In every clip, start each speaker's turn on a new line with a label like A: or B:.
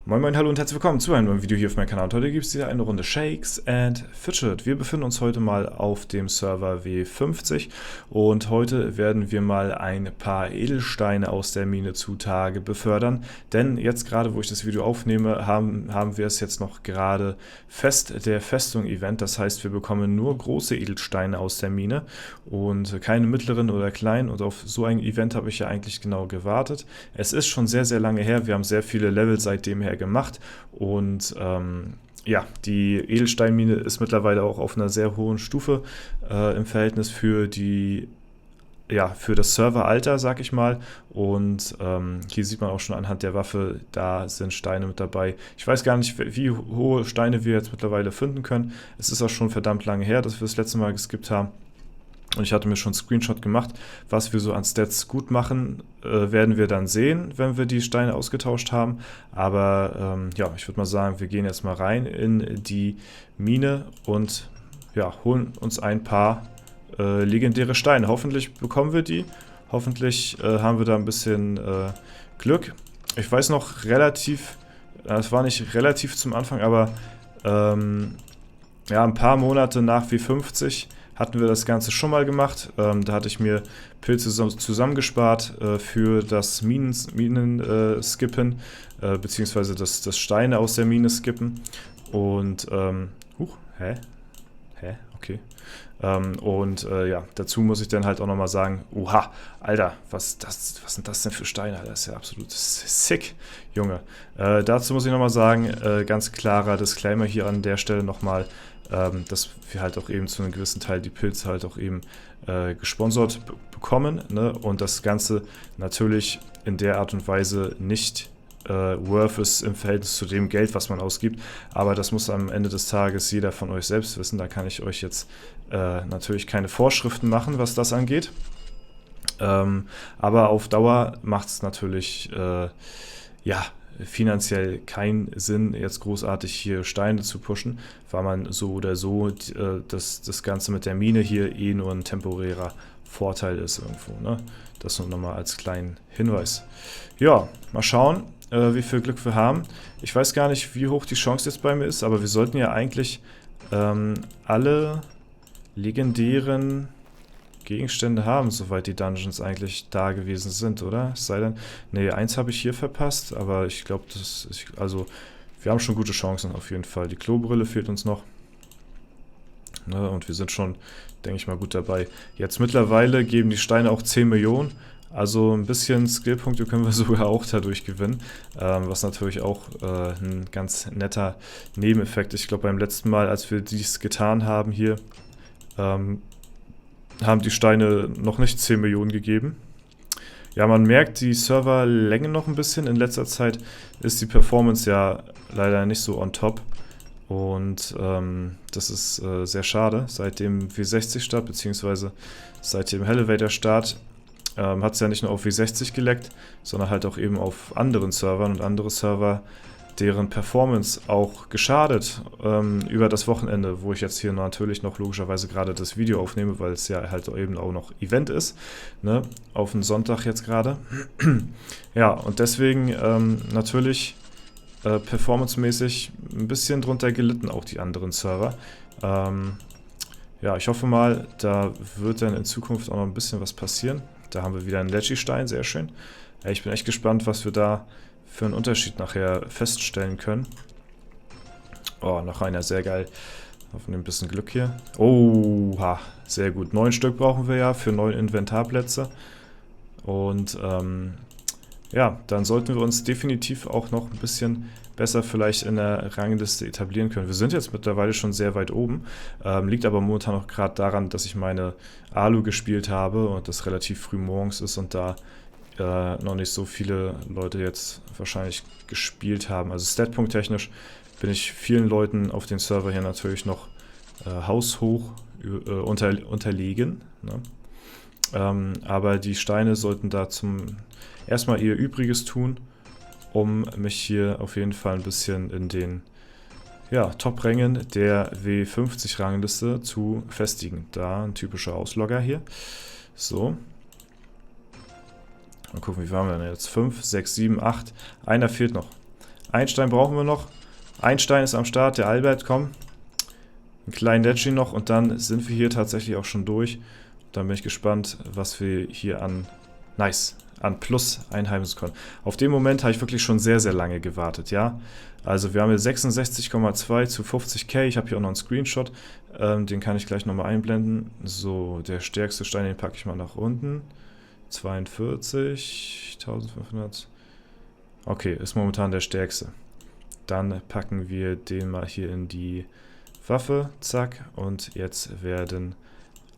A: Moin Moin, hallo und herzlich willkommen zu einem neuen Video hier auf meinem Kanal. Und heute gibt es wieder eine Runde Shakes and Fidget. Wir befinden uns heute mal auf dem Server W50 und heute werden wir mal ein paar Edelsteine aus der Mine zutage befördern. Denn jetzt gerade, wo ich das Video aufnehme, haben wir es jetzt noch gerade Fest der Festung Event. Das heißt, wir bekommen nur große Edelsteine aus der Mine und keine mittleren oder kleinen. Und auf so ein Event habe ich ja eigentlich genau gewartet. Es ist schon sehr, sehr lange her. Wir haben sehr viele Level seitdem her gemacht und ja, die Edelsteinmine ist mittlerweile auch auf einer sehr hohen Stufe im Verhältnis für die für das Serveralter, sag ich mal. Und hier sieht man auch schon anhand der Waffe, da sind Steine mit dabei. Ich weiß gar nicht, wie hohe Steine wir jetzt mittlerweile finden können. Es ist auch schon verdammt lange her, dass wir das letzte Mal geskippt haben. Und ich hatte mir schon einen Screenshot gemacht. Was wir so an Stats gut machen, werden wir dann sehen, wenn wir die Steine ausgetauscht haben. Aber ja, ich würde mal sagen, wir gehen jetzt mal rein in die Mine und ja, holen uns ein paar legendäre Steine. Hoffentlich bekommen wir die. Hoffentlich haben wir da ein bisschen Glück. Ich weiß noch relativ, es war nicht relativ zum Anfang, aber ja, ein paar Monate nach W50 hatten wir das Ganze schon mal gemacht. Da hatte ich mir Pilze zusammengespart für das Minen-Skippen, beziehungsweise das Steine aus der Mine skippen. Und, okay. Ja, dazu muss ich dann halt auch nochmal sagen, oha, Alter, was sind das denn für Steine? Das ist ja absolut sick, Junge. Dazu muss ich nochmal sagen, ganz klarer Disclaimer hier an der Stelle nochmal, dass wir halt auch eben zu einem gewissen Teil die Pilze halt auch eben gesponsert bekommen, ne? Und das Ganze natürlich in der Art und Weise nicht worth ist im Verhältnis zu dem Geld, was man ausgibt. Aber das muss am Ende des Tages jeder von euch selbst wissen. Da kann ich euch jetzt natürlich keine Vorschriften machen, was das angeht. Aber auf Dauer macht es natürlich ja, finanziell keinen Sinn, jetzt großartig hier Steine zu pushen, weil man so oder so das Ganze mit der Mine hier eh nur ein temporärer Vorteil ist irgendwo, ne? Das nur nochmal als kleinen Hinweis. Ja, mal schauen, wie viel Glück wir haben. Ich weiß gar nicht, wie hoch die Chance jetzt bei mir ist, aber wir sollten ja eigentlich alle legendären Gegenstände haben, soweit die Dungeons eigentlich da gewesen sind, oder? Es sei denn, ne, eins habe ich hier verpasst, aber ich glaube, also, wir haben schon gute Chancen auf jeden Fall. Die Klobrille fehlt uns noch. Ne, und wir sind schon, denke ich mal, gut dabei. Jetzt mittlerweile geben die Steine auch 10 Millionen. Also ein bisschen Skillpunkte können wir sogar auch dadurch gewinnen, was natürlich auch ein ganz netter Nebeneffekt ist. Ich glaube, beim letzten Mal, als wir dies getan haben hier, haben die Steine noch nicht 10 Millionen gegeben. Ja, man merkt die Serverlänge noch ein bisschen. In letzter Zeit ist die Performance ja leider nicht so on top. Und das ist sehr schade. Seit dem W60-Start, beziehungsweise seit dem Elevator-Start, hat es ja nicht nur auf W60 geleckt, sondern halt auch eben auf anderen Servern und andere Server, deren Performance auch geschadet über das Wochenende, wo ich jetzt hier natürlich noch logischerweise gerade das Video aufnehme, weil es ja halt eben auch noch Event ist, ne? Auf den Sonntag jetzt gerade. Ja, und deswegen natürlich performancemäßig ein bisschen drunter gelitten, auch die anderen Server. Ja, ich hoffe mal, da wird dann in Zukunft auch noch ein bisschen was passieren. Da haben wir wieder einen Leggy-Stein, sehr schön. Ja, ich bin echt gespannt, was wir da für einen Unterschied nachher feststellen können. Oh, noch einer, sehr geil. Hoffen wir ein bisschen Glück hier. Oha, sehr gut. 9 Stück brauchen wir ja für 9 Inventarplätze. Und ja, dann sollten wir uns definitiv auch noch ein bisschen besser vielleicht in der Rangliste etablieren können. Wir sind jetzt mittlerweile schon sehr weit oben, liegt aber momentan noch gerade daran, dass ich meine Alu gespielt habe und das relativ früh morgens ist und da noch nicht so viele Leute jetzt wahrscheinlich gespielt haben. Also statpunkt-technisch bin ich vielen Leuten auf dem Server hier natürlich noch haushoch unterlegen, ne? Aber die Steine sollten da erstmal ihr Übriges tun, um mich hier auf jeden Fall ein bisschen in den ja, Top-Rängen der W50-Rangliste zu festigen. Da ein typischer Auslogger hier. So. Mal gucken, wie viel haben wir denn jetzt? 5, 6, 7, 8. Einer fehlt noch. Ein Stein brauchen wir noch. Ein Stein ist am Start, der Albert, komm. Einen kleinen Detschi noch und dann sind wir hier tatsächlich auch schon durch. Dann bin ich gespannt, was wir hier an Plus einheimsen können. Auf den Moment habe ich wirklich schon sehr, sehr lange gewartet, ja. Also wir haben hier 66,2 zu 50k. Ich habe hier auch noch einen Screenshot. Den kann ich gleich nochmal einblenden. So, der stärkste Stein, den packe ich mal nach unten. 42.500. Okay, ist momentan der stärkste. Dann packen wir den mal hier in die Waffe. Zack. Und jetzt werden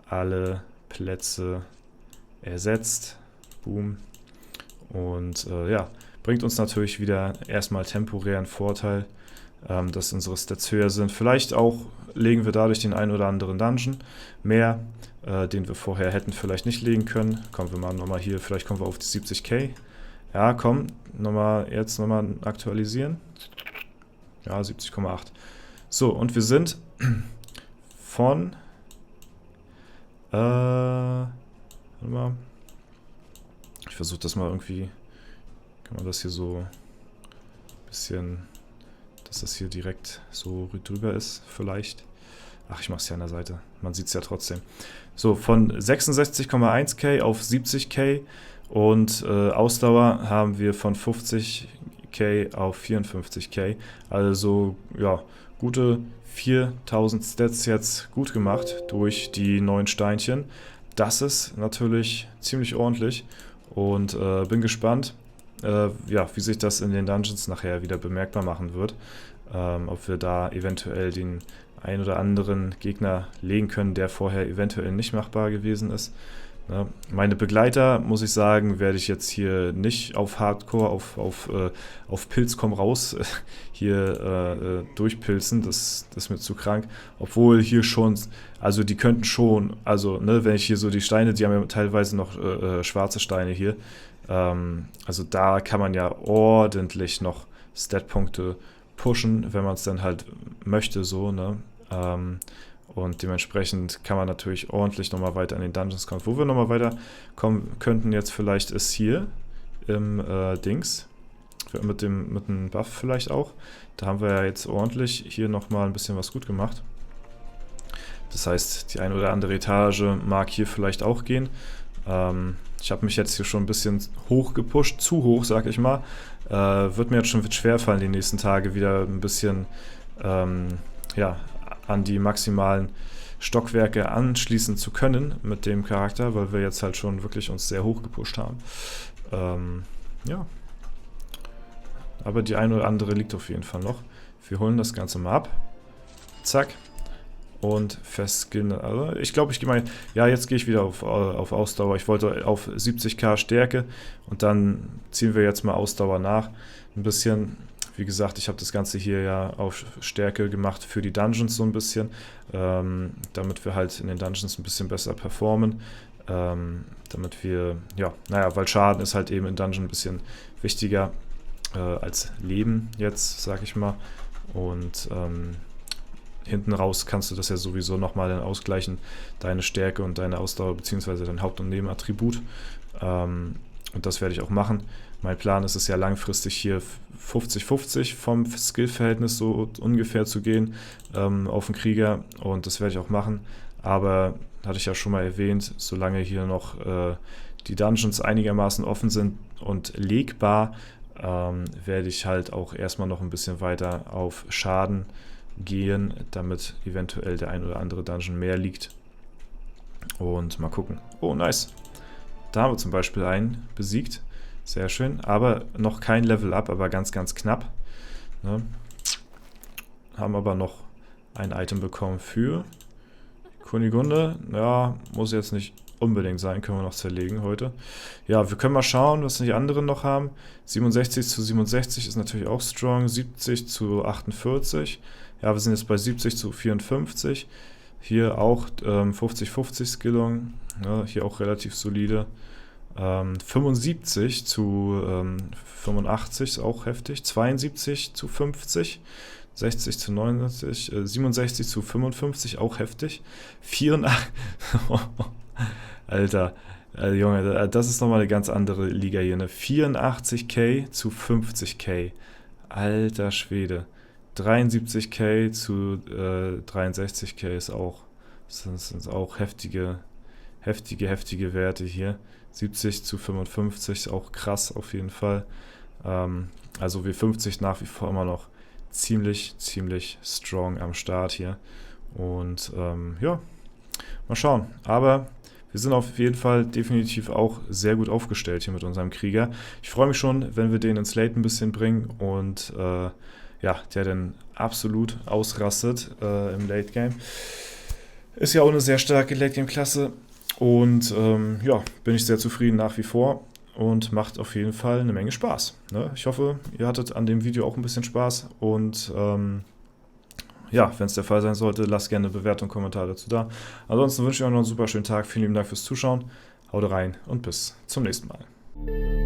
A: alle Plätze ersetzt. Boom. Und ja, bringt uns natürlich wieder erstmal temporären Vorteil, dass unsere Stats höher sind. Vielleicht auch legen wir dadurch den einen oder anderen Dungeon mehr, den wir vorher hätten vielleicht nicht legen können. Kommen wir mal nochmal hier, vielleicht kommen wir auf die 70k. Ja, komm, jetzt nochmal aktualisieren. Ja, 70,8. So, und wir sind von warte mal. Ich versuche das mal irgendwie, kann man das hier so ein bisschen, dass das hier direkt so drüber ist vielleicht. Ach, ich mache es ja an der Seite, man sieht es ja trotzdem. So, von 66,1k auf 70k und Ausdauer haben wir von 50k auf 54k. Also, ja, gute 4000 Stats jetzt gut gemacht durch die neuen Steinchen. Das ist natürlich ziemlich ordentlich. Und bin gespannt, ja, wie sich das in den Dungeons nachher wieder bemerkbar machen wird. Ob wir da eventuell den ein oder anderen Gegner legen können, der vorher eventuell nicht machbar gewesen ist. Ne? Meine Begleiter, muss ich sagen, werde ich jetzt hier nicht auf Hardcore, auf Pilz komm raus hier durchpilzen. Das ist mir zu krank. Obwohl hier schon, also die könnten schon, also ne, wenn ich hier so die Steine, die haben ja teilweise noch schwarze Steine hier. Also da kann man ja ordentlich noch Stat-Punkte pushen, wenn man es dann halt möchte, so, ne? Und dementsprechend kann man natürlich ordentlich nochmal weiter in den Dungeons kommen. Wo wir nochmal weiterkommen könnten jetzt vielleicht ist hier im Dings, mit dem Buff vielleicht auch. Da haben wir ja jetzt ordentlich hier nochmal ein bisschen was gut gemacht. Das heißt, die eine oder andere Etage mag hier vielleicht auch gehen. Ich habe mich jetzt hier schon ein bisschen hoch gepusht, zu hoch, sag ich mal. Wird mir jetzt schon schwer fallen, die nächsten Tage wieder ein bisschen ja, an die maximalen Stockwerke anschließen zu können mit dem Charakter, weil wir jetzt halt schon wirklich uns sehr hoch gepusht haben. Ja. Aber die eine oder andere liegt auf jeden Fall noch. Wir holen das Ganze mal ab. Zack. Und festskinnen. Also ich glaube, ich gehe mal. Ja, jetzt gehe ich wieder auf Ausdauer. Ich wollte auf 70k Stärke und dann ziehen wir jetzt mal Ausdauer nach. Ein bisschen. Wie gesagt, ich habe das Ganze hier ja auf Stärke gemacht für die Dungeons so ein bisschen, damit wir halt in den Dungeons ein bisschen besser performen, damit wir, ja, naja, weil Schaden ist halt eben in Dungeon ein bisschen wichtiger als Leben jetzt, sag ich mal, und hinten raus kannst du das ja sowieso nochmal dann ausgleichen, deine Stärke und deine Ausdauer, beziehungsweise dein Haupt- und Nebenattribut, und das werde ich auch machen. Mein Plan ist es ja langfristig hier 50-50 vom Skill-Verhältnis so ungefähr zu gehen auf den Krieger und das werde ich auch machen. Aber, hatte ich ja schon mal erwähnt, solange hier noch die Dungeons einigermaßen offen sind und legbar, werde ich halt auch erstmal noch ein bisschen weiter auf Schaden gehen, damit eventuell der ein oder andere Dungeon mehr liegt. Und mal gucken. Oh, nice. Da haben wir zum Beispiel einen besiegt. Sehr schön, aber noch kein Level-Up, aber ganz, ganz knapp. Ne? Haben aber noch ein Item bekommen für Kunigunde. Ja, muss jetzt nicht unbedingt sein, können wir noch zerlegen heute. Ja, wir können mal schauen, was die anderen noch haben. 67 zu 67 ist natürlich auch strong, 70 zu 48. Ja, wir sind jetzt bei 70 zu 54. Hier auch 50-50 Skillung, ja, hier auch relativ solide. 75 zu 85 ist auch heftig, 72 zu 50. 60 zu 69, 67 zu 55, auch heftig. 84, Alter, Junge, das ist nochmal eine ganz andere Liga hier, ne? 84k zu 50k. Alter Schwede. 73k zu 63k sind auch heftige Werte hier. 70 zu 55, auch krass auf jeden Fall. Also W50 nach wie vor immer noch ziemlich strong am Start hier. Und ja, mal schauen. Aber wir sind auf jeden Fall definitiv auch sehr gut aufgestellt hier mit unserem Krieger. Ich freue mich schon, wenn wir den ins Late ein bisschen bringen und ja, der dann absolut ausrastet im Late Game. Ist ja auch eine sehr starke Late Game Klasse und ja, bin ich sehr zufrieden nach wie vor und macht auf jeden Fall eine Menge Spaß. Ne? Ich hoffe, ihr hattet an dem Video auch ein bisschen Spaß und ja, wenn es der Fall sein sollte, lasst gerne eine Bewertung und Kommentar dazu da. Ansonsten wünsche ich euch noch einen super schönen Tag. Vielen lieben Dank fürs Zuschauen. Haut rein und bis zum nächsten Mal.